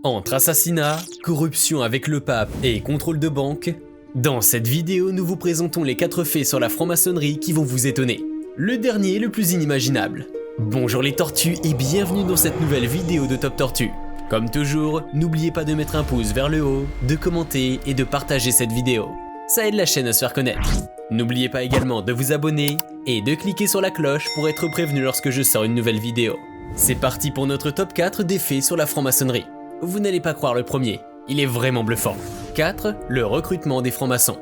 Entre assassinat, corruption avec le pape et contrôle de banque, dans cette vidéo nous vous présentons les 4 faits sur la franc-maçonnerie qui vont vous étonner. Le dernier est le plus inimaginable. Bonjour les tortues et bienvenue dans cette nouvelle vidéo de Top Tortue. Comme toujours, n'oubliez pas de mettre un pouce vers le haut, de commenter et de partager cette vidéo. Ça aide la chaîne à se faire connaître. N'oubliez pas également de vous abonner et de cliquer sur la cloche pour être prévenu lorsque je sors une nouvelle vidéo. C'est parti pour notre top 4 des faits sur la franc-maçonnerie. Vous n'allez pas croire le premier, il est vraiment bluffant. 4. Le recrutement des francs-maçons.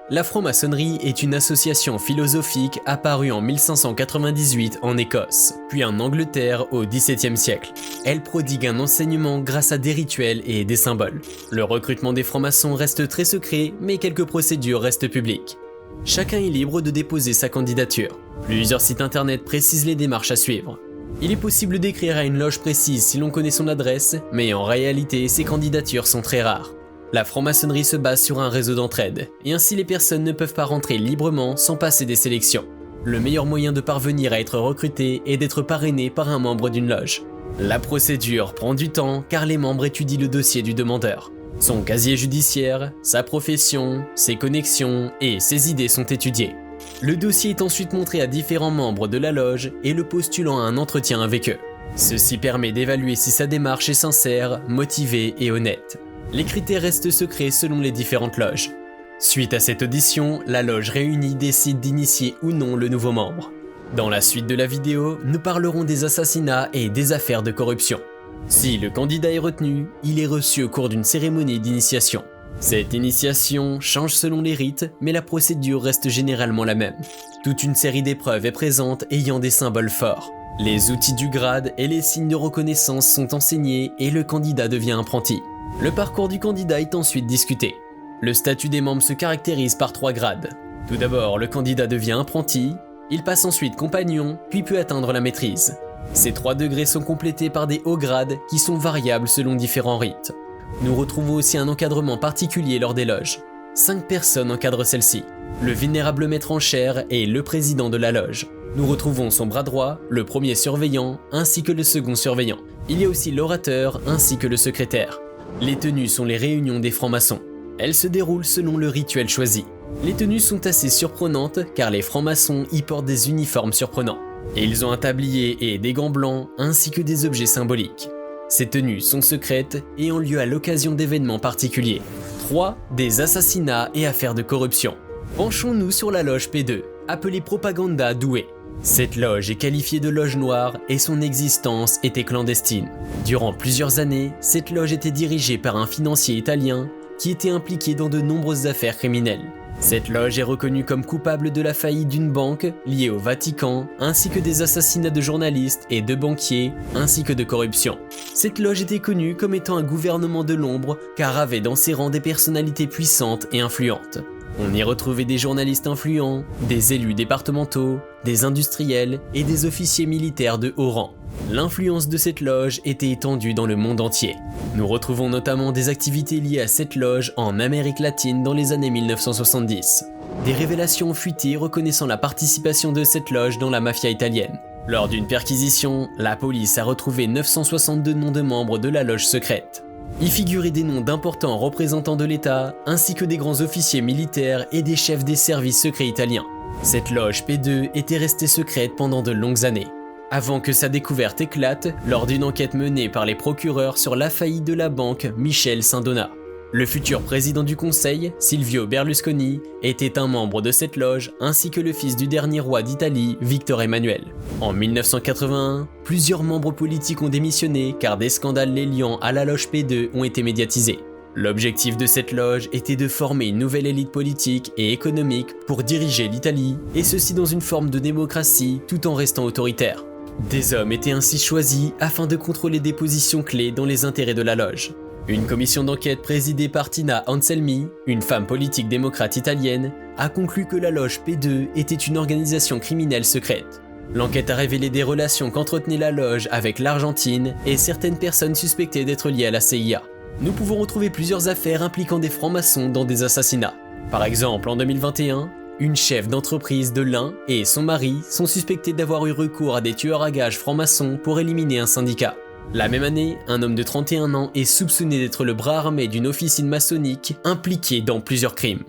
La franc-maçonnerie est une association philosophique apparue en 1598 en Écosse, puis en Angleterre au XVIIe siècle. Elle prodigue un enseignement grâce à des rituels et des symboles. Le recrutement des francs-maçons reste très secret, mais quelques procédures restent publiques. Chacun est libre de déposer sa candidature. Plusieurs sites internet précisent les démarches à suivre. Il est possible d'écrire à une loge précise si l'on connaît son adresse, mais en réalité, ces candidatures sont très rares. La franc-maçonnerie se base sur un réseau d'entraide, et ainsi les personnes ne peuvent pas rentrer librement sans passer des sélections. Le meilleur moyen de parvenir à être recruté est d'être parrainé par un membre d'une loge. La procédure prend du temps car les membres étudient le dossier du demandeur. Son casier judiciaire, sa profession, ses connexions et ses idées sont étudiées. Le dossier est ensuite montré à différents membres de la loge et le postulant a un entretien avec eux. Ceci permet d'évaluer si sa démarche est sincère, motivée et honnête. Les critères restent secrets selon les différentes loges. Suite à cette audition, la loge réunie décide d'initier ou non le nouveau membre. Dans la suite de la vidéo, nous parlerons des assassinats et des affaires de corruption. Si le candidat est retenu, il est reçu au cours d'une cérémonie d'initiation. Cette initiation change selon les rites, mais la procédure reste généralement la même. Toute une série d'épreuves est présente ayant des symboles forts. Les outils du grade et les signes de reconnaissance sont enseignés et le candidat devient apprenti. Le parcours du candidat est ensuite discuté. Le statut des membres se caractérise par 3 grades. Tout d'abord, le candidat devient apprenti, il passe ensuite compagnon, puis peut atteindre la maîtrise. Ces 3 degrés sont complétés par des hauts grades qui sont variables selon différents rites. Nous retrouvons aussi un encadrement particulier lors des loges. 5 personnes encadrent celle-ci. Le vénérable maître en chaire est le président de la loge. Nous retrouvons son bras droit, le premier surveillant, ainsi que le second surveillant. Il y a aussi l'orateur ainsi que le secrétaire. Les tenues sont les réunions des francs-maçons. Elles se déroulent selon le rituel choisi. Les tenues sont assez surprenantes car les francs-maçons y portent des uniformes surprenants. Ils ont un tablier et des gants blancs ainsi que des objets symboliques. Ces tenues sont secrètes et ont lieu à l'occasion d'événements particuliers. 3. Des assassinats et affaires de corruption. Penchons-nous sur la loge P2, appelée Propaganda Douai. Cette loge est qualifiée de loge noire et son existence était clandestine. Durant plusieurs années, cette loge était dirigée par un financier italien qui était impliqué dans de nombreuses affaires criminelles. Cette loge est reconnue comme coupable de la faillite d'une banque liée au Vatican, ainsi que des assassinats de journalistes et de banquiers, ainsi que de corruption. Cette loge était connue comme étant un gouvernement de l'ombre, car avait dans ses rangs des personnalités puissantes et influentes. On y retrouvait des journalistes influents, des élus départementaux, des industriels et des officiers militaires de haut rang. L'influence de cette loge était étendue dans le monde entier. Nous retrouvons notamment des activités liées à cette loge en Amérique latine dans les années 1970. Des révélations ont fuité reconnaissant la participation de cette loge dans la mafia italienne. Lors d'une perquisition, la police a retrouvé 962 noms de membres de la loge secrète. Y figuraient des noms d'importants représentants de l'État, ainsi que des grands officiers militaires et des chefs des services secrets italiens. Cette loge P2 était restée secrète pendant de longues années, avant que sa découverte éclate lors d'une enquête menée par les procureurs sur la faillite de la banque Michel Sindona. Le futur président du conseil, Silvio Berlusconi, était un membre de cette loge ainsi que le fils du dernier roi d'Italie, Victor Emmanuel. En 1981, plusieurs membres politiques ont démissionné car des scandales les liant à la loge P2 ont été médiatisés. L'objectif de cette loge était de former une nouvelle élite politique et économique pour diriger l'Italie, et ceci dans une forme de démocratie tout en restant autoritaire. Des hommes étaient ainsi choisis afin de contrôler des positions clés dans les intérêts de la loge. Une commission d'enquête présidée par Tina Anselmi, une femme politique démocrate italienne, a conclu que la loge P2 était une organisation criminelle secrète. L'enquête a révélé des relations qu'entretenait la loge avec l'Argentine et certaines personnes suspectées d'être liées à la CIA. Nous pouvons retrouver plusieurs affaires impliquant des francs-maçons dans des assassinats. Par exemple, en 2021, une chef d'entreprise de l'Ain et son mari sont suspectés d'avoir eu recours à des tueurs à gages francs-maçons pour éliminer un syndicat. La même année, un homme de 31 ans est soupçonné d'être le bras armé d'une officine maçonnique impliquée dans plusieurs crimes.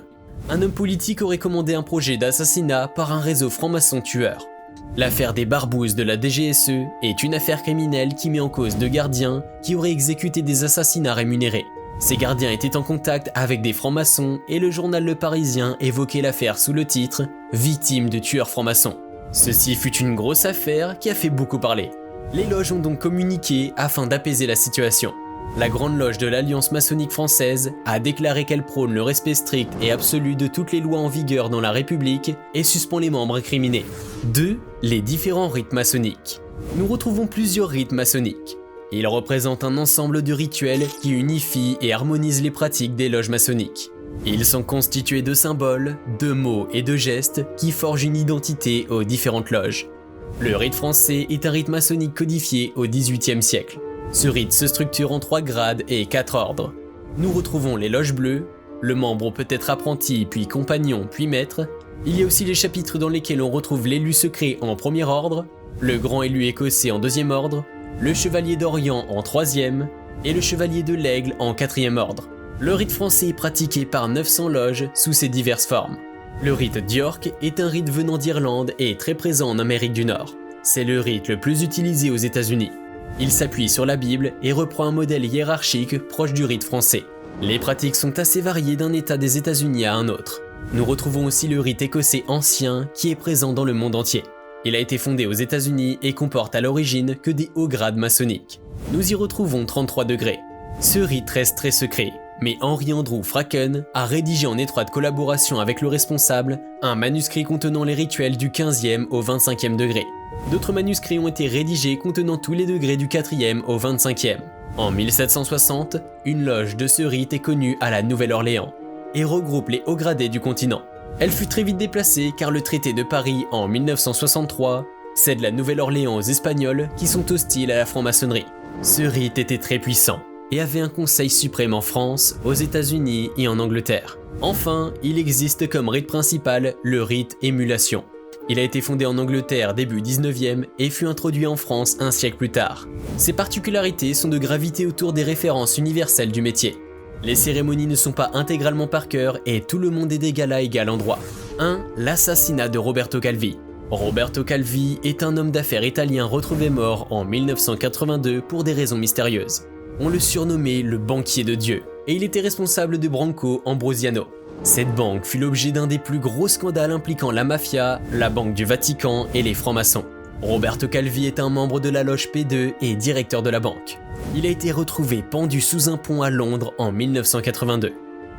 Un homme politique aurait commandé un projet d'assassinat par un réseau franc-maçon tueur. L'affaire des Barbouzes de la DGSE est une affaire criminelle qui met en cause deux gardiens qui auraient exécuté des assassinats rémunérés. Ces gardiens étaient en contact avec des francs-maçons et le journal Le Parisien évoquait l'affaire sous le titre « Victime de tueurs francs-maçons ». Ceci fut une grosse affaire qui a fait beaucoup parler. Les loges ont donc communiqué afin d'apaiser la situation. La Grande Loge de l'Alliance maçonnique française a déclaré qu'elle prône le respect strict et absolu de toutes les lois en vigueur dans la République et suspend les membres incriminés. 2. Les différents rites maçonniques. Nous retrouvons plusieurs rites maçonniques. Ils représentent un ensemble de rituels qui unifient et harmonisent les pratiques des loges maçonniques. Ils sont constitués de symboles, de mots et de gestes qui forgent une identité aux différentes loges. Le rite français est un rite maçonnique codifié au XVIIIe siècle. Ce rite se structure en 3 grades et 4 ordres. Nous retrouvons les loges bleues, le membre peut être apprenti, puis compagnon, puis maître. Il y a aussi les chapitres dans lesquels on retrouve l'élu secret en premier ordre, le grand élu écossais en deuxième ordre, le chevalier d'Orient en troisième et le chevalier de l'Aigle en quatrième ordre. Le rite français est pratiqué par 900 loges sous ses diverses formes. Le rite d'York est un rite venant d'Irlande et très présent en Amérique du Nord. C'est le rite le plus utilisé aux États-Unis. Il s'appuie sur la Bible et reprend un modèle hiérarchique proche du rite français. Les pratiques sont assez variées d'un État des États-Unis à un autre. Nous retrouvons aussi le rite écossais ancien qui est présent dans le monde entier. Il a été fondé aux États-Unis et comporte à l'origine que des hauts grades maçonniques. Nous y retrouvons 33 degrés. Ce rite reste très secret, mais Henry Andrew Fraken a rédigé en étroite collaboration avec le responsable un manuscrit contenant les rituels du 15e au 25e degré. D'autres manuscrits ont été rédigés contenant tous les degrés du 4e au 25e. En 1760, une loge de ce rite est connue à la Nouvelle-Orléans et regroupe les hauts gradés du continent. Elle fut très vite déplacée car le traité de Paris en 1963 cède la Nouvelle-Orléans aux Espagnols qui sont hostiles à la franc-maçonnerie. Ce rite était très puissant et avait un conseil suprême en France, aux États-Unis et en Angleterre. Enfin, il existe comme rite principal le rite émulation. Il a été fondé en Angleterre début 19e et fut introduit en France un siècle plus tard. Ses particularités sont de graviter autour des références universelles du métier. Les cérémonies ne sont pas intégralement par cœur et tout le monde est d'égal à égal en droit. 1. L'assassinat de Roberto Calvi. Roberto Calvi est un homme d'affaires italien retrouvé mort en 1982 pour des raisons mystérieuses. On le surnommait le banquier de Dieu et il était responsable de Banco Ambrosiano. Cette banque fut l'objet d'un des plus gros scandales impliquant la mafia, la Banque du Vatican et les francs-maçons. Roberto Calvi est un membre de la loge P2 et directeur de la banque. Il a été retrouvé pendu sous un pont à Londres en 1982.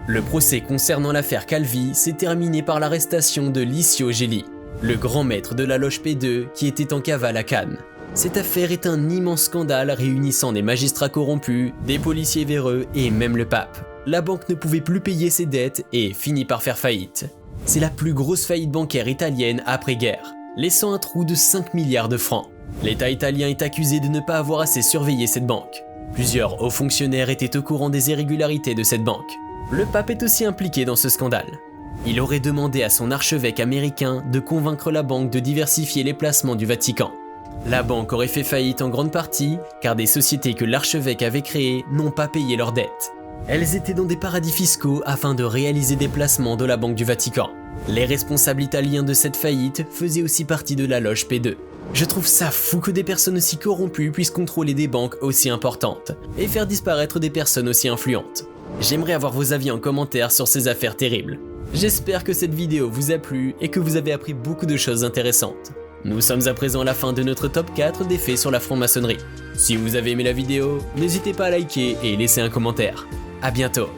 Le procès concernant l'affaire Calvi s'est terminé par l'arrestation de Licio Gelli, le grand maître de la loge P2 qui était en cavale à Cannes. Cette affaire est un immense scandale réunissant des magistrats corrompus, des policiers véreux et même le pape. La banque ne pouvait plus payer ses dettes et finit par faire faillite. C'est la plus grosse faillite bancaire italienne après-guerre, laissant un trou de 5 milliards de francs. L'État italien est accusé de ne pas avoir assez surveillé cette banque. Plusieurs hauts fonctionnaires étaient au courant des irrégularités de cette banque. Le pape est aussi impliqué dans ce scandale. Il aurait demandé à son archevêque américain de convaincre la banque de diversifier les placements du Vatican. La banque aurait fait faillite en grande partie car des sociétés que l'archevêque avait créées n'ont pas payé leurs dettes. Elles étaient dans des paradis fiscaux afin de réaliser des placements de la Banque du Vatican. Les responsables italiens de cette faillite faisaient aussi partie de la loge P2. Je trouve ça fou que des personnes aussi corrompues puissent contrôler des banques aussi importantes et faire disparaître des personnes aussi influentes. J'aimerais avoir vos avis en commentaire sur ces affaires terribles. J'espère que cette vidéo vous a plu et que vous avez appris beaucoup de choses intéressantes. Nous sommes à présent à la fin de notre top 4 des faits sur la franc-maçonnerie. Si vous avez aimé la vidéo, n'hésitez pas à liker et laisser un commentaire. A bientôt.